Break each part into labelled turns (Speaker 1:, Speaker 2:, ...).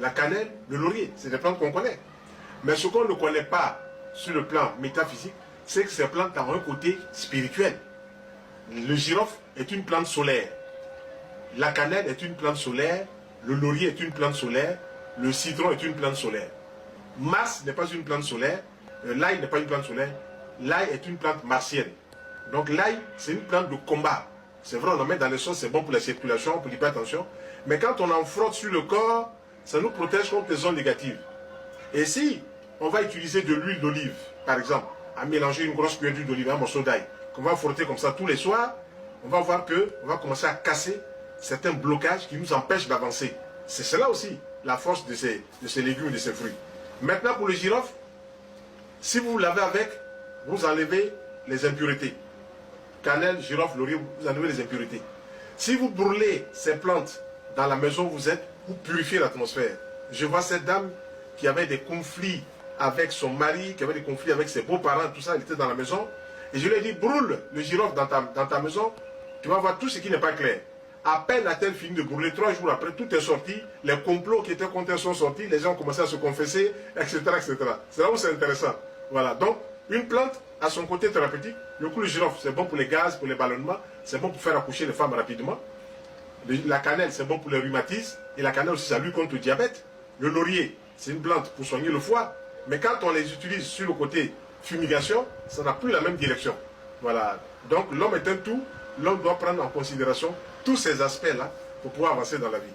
Speaker 1: la cannelle, le laurier. C'est des plantes qu'on connaît. Mais ce qu'on ne connaît pas sur le plan métaphysique, c'est que ces plantes ont un côté spirituel. Le girofle est une plante solaire. La cannelle est une plante solaire. Le laurier est une plante solaire. Le citron est une plante solaire. Mars n'est pas une plante solaire. L'ail n'est pas une plante solaire. L'ail est une plante martienne. Donc l'ail, c'est une plante de combat. C'est vrai, on en met dans les sauces, c'est bon pour la circulation, pour l'hypertension. Mais quand on en frotte sur le corps, ça nous protège contre les ondes négatives. Et si on va utiliser de l'huile d'olive, par exemple, à mélanger une grosse cuillère d'huile d'olive, un morceau d'ail, qu'on va frotter comme ça tous les soirs, on va voir qu'on va commencer à casser certains blocages qui nous empêchent d'avancer. C'est cela aussi, la force de ces légumes et de ces fruits. Maintenant, pour le girofle, si vous l'avez avec, vous enlevez les impuretés. Cannelle, girofle, laurier, vous enlevez les impuretés. Si vous brûlez ces plantes dans la maison où vous êtes, vous purifiez l'atmosphère. Je vois cette dame qui avait des conflits avec son mari, qui avait des conflits avec ses beaux-parents, tout ça, elle était dans la maison. Et je lui ai dit, brûle le girofle dans ta maison, tu vas voir tout ce qui n'est pas clair. À peine a-t-elle fini de brûler, 3 jours après, tout est sorti, les complots qui étaient contre elle sont sortis, les gens ont commencé à se confesser, etc. etc. C'est là où c'est intéressant. Voilà, donc, une plante a son côté thérapeutique. Le coup, le girofle, c'est bon pour les gaz, pour les ballonnements, c'est bon pour faire accoucher les femmes rapidement. La cannelle, c'est bon pour les rhumatismes, et la cannelle aussi, ça lutte contre le diabète. Le laurier, c'est une plante pour soigner le foie, mais quand on les utilise sur le côté fumigation, ça n'a plus la même direction. Voilà, donc l'homme est un tout, l'homme doit prendre en considération tous ces aspects-là pour pouvoir avancer dans la vie.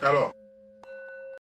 Speaker 1: Alors,